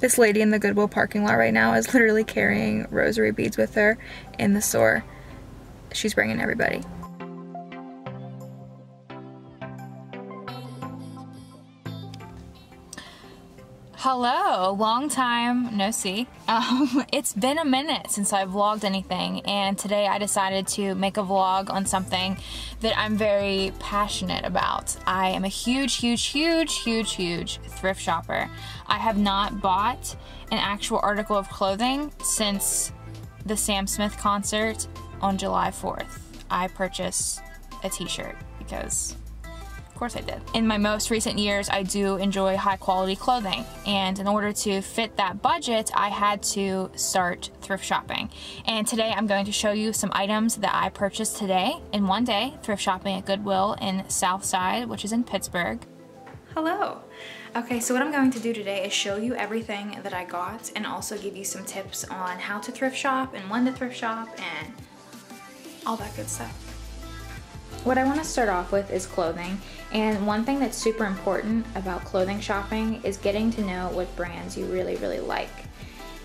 This lady in the Goodwill parking lot right now is literally carrying rosary beads with her in the store. She's bringing everybody. Hello, long time no see. It's been a minute since I've vlogged anything, and today I decided to make a vlog on something that I'm very passionate about. I am a huge thrift shopper. I have not bought an actual article of clothing since the Sam Smith concert on July 4th. I purchased a t-shirt because of course I did. In my most recent years, I do enjoy high quality clothing, and in order to fit that budget, I had to start thrift shopping. And today I'm going to show you some items that I purchased today in one day, thrift shopping at Goodwill in Southside, which is in Pittsburgh. Hello. Okay, so what I'm going to do today is show you everything that I got and also give you some tips on how to thrift shop and when to thrift shop and all that good stuff. What I want to start off with is clothing, and one thing that's super important about clothing shopping is getting to know what brands you really like.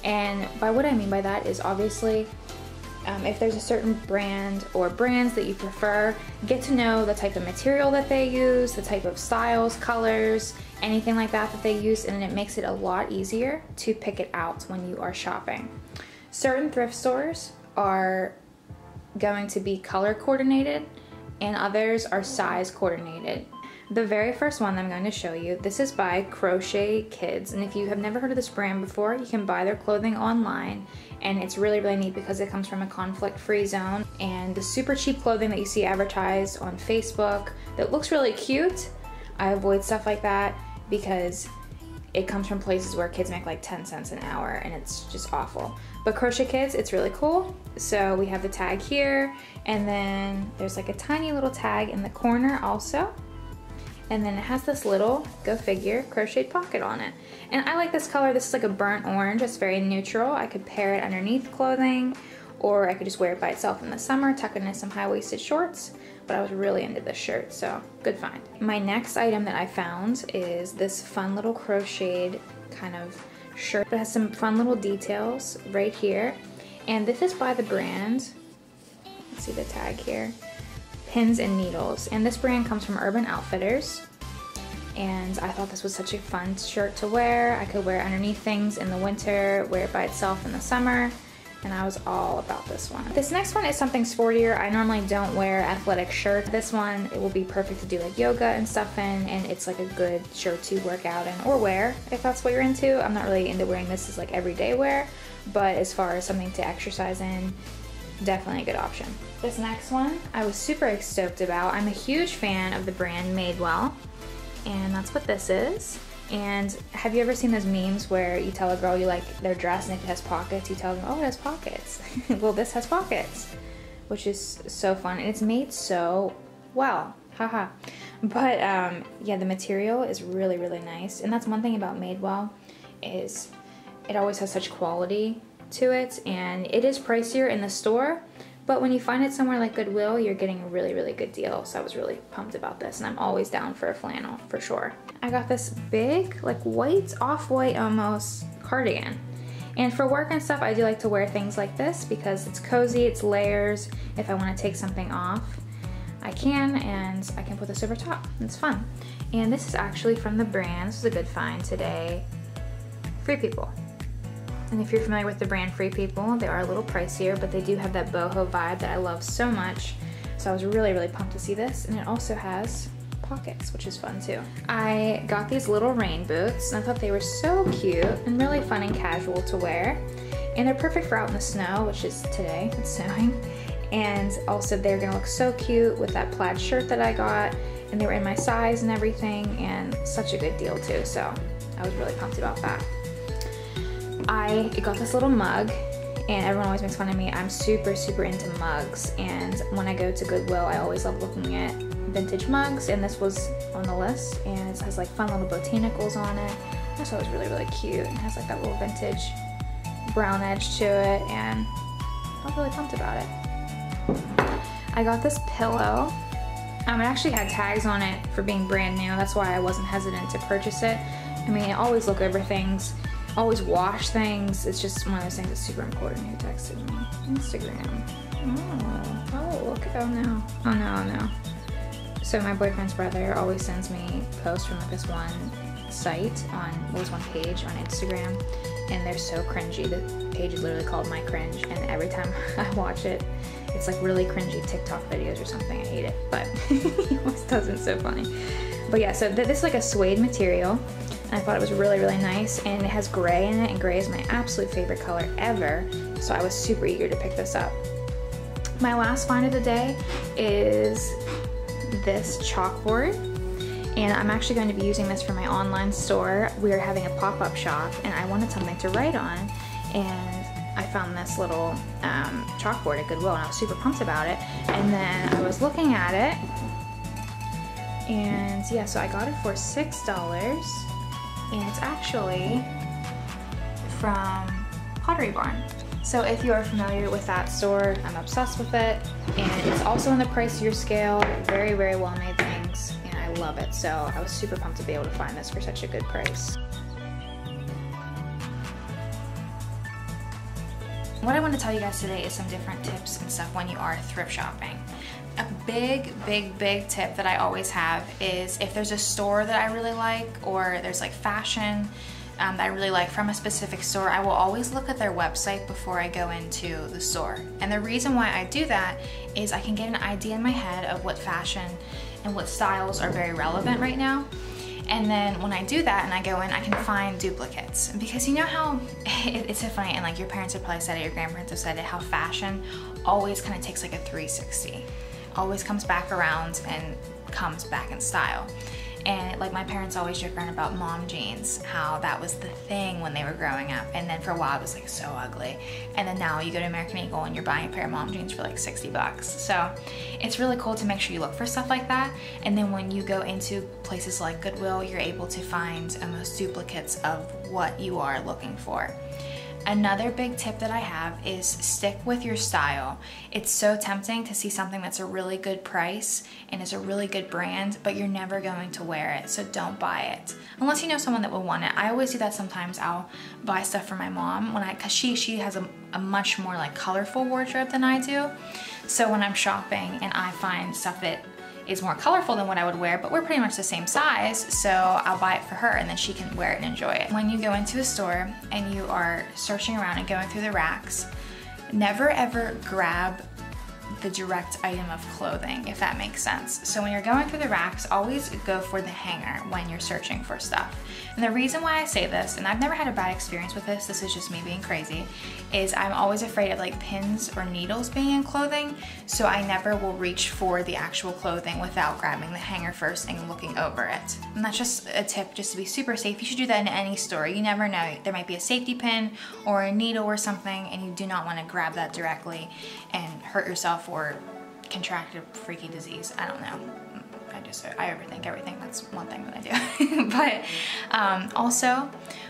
And by what I mean by that is obviously if there's a certain brand or brands that you prefer, get to know the type of material that they use, the type of styles, colors, anything like that that they use, and it makes it a lot easier to pick it out when you are shopping. Certain thrift stores are going to be color coordinated and others are size coordinated. The very first one that I'm going to show you, this is by Crochet Kids, and if you have never heard of this brand before, you can buy their clothing online, and it's really neat because it comes from a conflict-free zone. And the super cheap clothing that you see advertised on Facebook that looks really cute, I avoid stuff like that because it comes from places where kids make like 10 cents an hour and it's just awful. But Crochet Kids, it's really cool. So we have the tag here, and then there's like a tiny little tag in the corner also. And then it has this little, go figure, crocheted pocket on it. And I like this color. This is like a burnt orange. It's very neutral. I could pair it underneath clothing, or I could just wear it by itself in the summer, tuck it into some high-waisted shorts. But I was really into this shirt, so good find. My next item that I found is this fun little crocheted kind of shirt. It has some fun little details right here. And this is by the brand, let's see the tag here, Pins and Needles. And this brand comes from Urban Outfitters. And I thought this was such a fun shirt to wear. I could wear it underneath things in the winter, wear it by itself in the summer. And I was all about this one. This next one is something sportier. I normally don't wear athletic shirts. This one, it will be perfect to do like yoga and stuff in, and it's like a good shirt to work out in or wear if that's what you're into. I'm not really into wearing this as like everyday wear, but as far as something to exercise in, definitely a good option. This next one, I was super stoked about. I'm a huge fan of the brand Madewell, and that's what this is. And have you ever seen those memes where you tell a girl you like their dress, and if it has pockets, you tell them, oh, it has pockets. Well, this has pockets, which is so fun. And it's made so well, haha. But yeah, the material is really nice. And that's one thing about Madewell, is it always has such quality to it. And it is pricier in the store, but when you find it somewhere like Goodwill, you're getting a really good deal. So I was really pumped about this, and I'm always down for a flannel for sure. I got this big, like white, off-white almost cardigan. And for work and stuff, I do like to wear things like this because it's cozy, it's layers. If I want to take something off, I can, and I can put this over top. It's fun. And this is actually from the brand, this is a good find today, Free People. And if you're familiar with the brand Free People, they are a little pricier, but they do have that boho vibe that I love so much. So I was really pumped to see this, and it also has pockets, which is fun too. I got these little rain boots, and I thought they were so cute and really fun and casual to wear. And they're perfect for out in the snow, which is today, it's snowing. And also they're gonna look so cute with that plaid shirt that I got, and they were in my size and everything, and such a good deal too, so I was really pumped about that. I got this little mug, and everyone always makes fun of me. I'm super into mugs, and when I go to Goodwill, I always love looking at vintage mugs, and this was on the list, and it has like fun little botanicals on it. I thought it was really cute. It has like that little vintage brown edge to it, and I was really pumped about it. I got this pillow. It actually had tags on it for being brand new. That's why I wasn't hesitant to purchase it. I mean, I always look over things always wash things. It's just one of those things that's super important. Who texted me? Instagram. Oh, look at, oh no. Oh no, oh no. So my boyfriend's brother always sends me posts from like this one site on, was one page on Instagram, and they're so cringy. The page is literally called My Cringe, and every time I watch it, it's like really cringy TikTok videos or something. I hate it, but he always does it, so funny. But yeah, so this is like a suede material, and I thought it was really, really nice, and it has gray in it, and gray is my absolute favorite color ever, so I was super eager to pick this up. My last find of the day is this chalkboard, and I'm actually going to be using this for my online store. We are having a pop-up shop, and I wanted something to write on, and I found this little chalkboard at Goodwill, and I was super pumped about it. And then I was looking at it, and yeah, so I got it for $6, and it's actually from Pottery Barn. So if you are familiar with that store, I'm obsessed with it, and it's also in the pricier scale. Very, very well made things, and I love it. So I was super pumped to be able to find this for such a good price. What I want to tell you guys today is some different tips and stuff when you are thrift shopping. A big tip that I always have is if there's a store that I really like, or there's like fashion that I really like from a specific store, I will always look at their website before I go into the store. And the reason why I do that is I can get an idea in my head of what fashion and what styles are very relevant right now. And then when I do that and I go in, I can find duplicates. Because you know how, it's so funny, and like your parents have probably said it, your grandparents have said it, how fashion always kind of takes like a 360. Always comes back around and comes back in style. And like my parents always joke around about mom jeans, how that was the thing when they were growing up. And then for a while it was like so ugly. And then now you go to American Eagle and you're buying a pair of mom jeans for like 60 bucks. So it's really cool to make sure you look for stuff like that. And then when you go into places like Goodwill, you're able to find almost duplicates of what you are looking for. Another big tip that I have is stick with your style. It's so tempting to see something that's a really good price and is a really good brand, but you're never going to wear it, so don't buy it. Unless you know someone that will want it. I always do that sometimes. I'll buy stuff for my mom cause she has a much more like colorful wardrobe than I do. So when I'm shopping and I find stuff that is more colorful than what I would wear, but we're pretty much the same size, so I'll buy it for her and then she can wear it and enjoy it. When you go into a store and you are searching around and going through the racks, never ever grab the direct item of clothing, if that makes sense. So when you're going through the racks, always go for the hanger when you're searching for stuff. And the reason why I say this, and I've never had a bad experience with this is just me being crazy, is I'm always afraid of like pins or needles being in clothing, so I never will reach for the actual clothing without grabbing the hanger first and looking over it. And that's just a tip, just to be super safe. You should do that in any store. You never know. There might be a safety pin or a needle or something, and you do not want to grab that directly and hurt yourself or contract a freaky disease. I don't know. I overthink everything. That's one thing that I do. But also,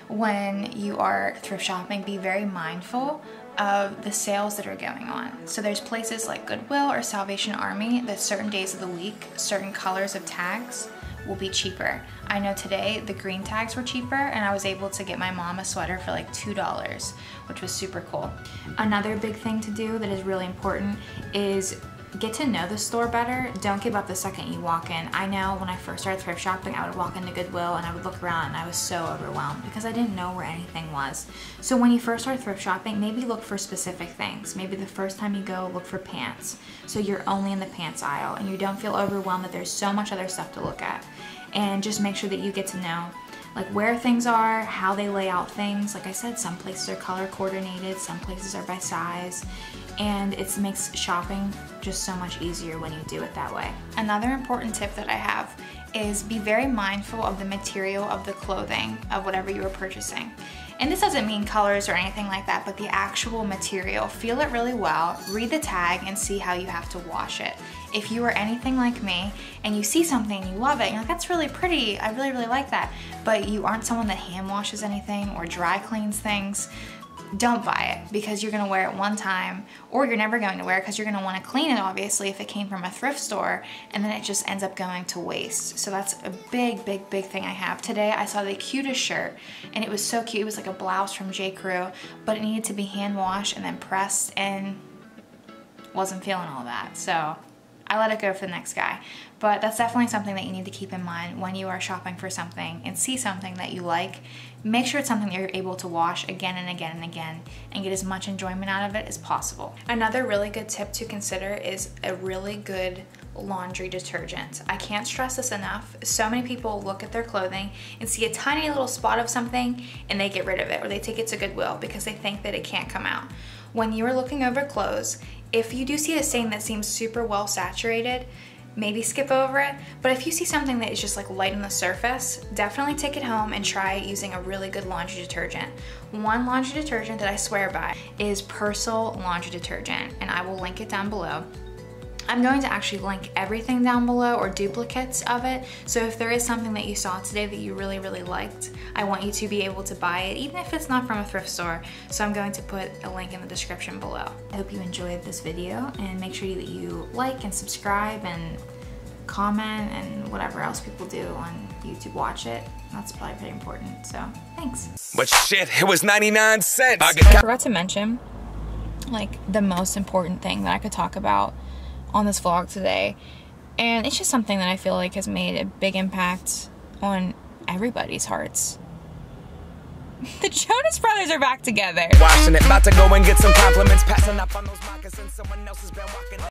when you are thrift shopping, be very mindful of the sales that are going on. So there's places like Goodwill or Salvation Army that certain days of the week, certain colors of tags will be cheaper. I know today the green tags were cheaper, and I was able to get my mom a sweater for like $2, which was super cool. Another big thing to do that is really important is get to know the store better. Don't give up the second you walk in. I know when I first started thrift shopping, I would walk into Goodwill and I would look around and I was so overwhelmed because I didn't know where anything was. So when you first start thrift shopping, maybe look for specific things. Maybe the first time you go, look for pants. So you're only in the pants aisle and you don't feel overwhelmed that there's so much other stuff to look at. And just make sure that you get to know like where things are, how they lay out things. Like I said, some places are color coordinated, some places are by size, and it makes shopping just so much easier when you do it that way. Another important tip that I have is be very mindful of the material of the clothing of whatever you are purchasing. And this doesn't mean colors or anything like that, but the actual material. Feel it really well, read the tag, and see how you have to wash it. If you are anything like me and you see something and you love it, and you're like, that's really pretty, I really like that, but you aren't someone that hand washes anything or dry cleans things, don't buy it because you're gonna wear it one time, or you're never going to wear it because you're gonna wanna clean it, obviously, if it came from a thrift store, and then it just ends up going to waste. So that's a big, big, big thing I have. Today I saw the cutest shirt, and it was so cute. It was like a blouse from J. Crew, but it needed to be hand washed and then pressed, and wasn't feeling all that. So I let it go for the next guy. But that's definitely something that you need to keep in mind when you are shopping for something and see something that you like. Make sure it's something that you're able to wash again and again and again and get as much enjoyment out of it as possible. Another really good tip to consider is a really good laundry detergent. I can't stress this enough. So many people look at their clothing and see a tiny little spot of something and they get rid of it, or they take it to Goodwill because they think that it can't come out. When you are looking over clothes, if you do see a stain that seems super well saturated, maybe skip over it. But if you see something that is just like light on the surface, definitely take it home and try using a really good laundry detergent. One laundry detergent that I swear by is Persil laundry detergent, and I will link it down below. I'm going to actually link everything down below, or duplicates of it. So if there is something that you saw today that you really, really liked, I want you to be able to buy it, even if it's not from a thrift store. So I'm going to put a link in the description below. I hope you enjoyed this video, and make sure that you like and subscribe and comment and whatever else people do on YouTube. Watch it. That's probably pretty important. So thanks. But shit, it was 99 cents. I forgot to mention, like, the most important thing that I could talk about on this vlog today, and it's just something that I feel like has made a big impact on everybody's hearts. The Jonas Brothers are back together. Washing it, about to go and get some compliments, passing up on those moccasins. Someone else has been walking.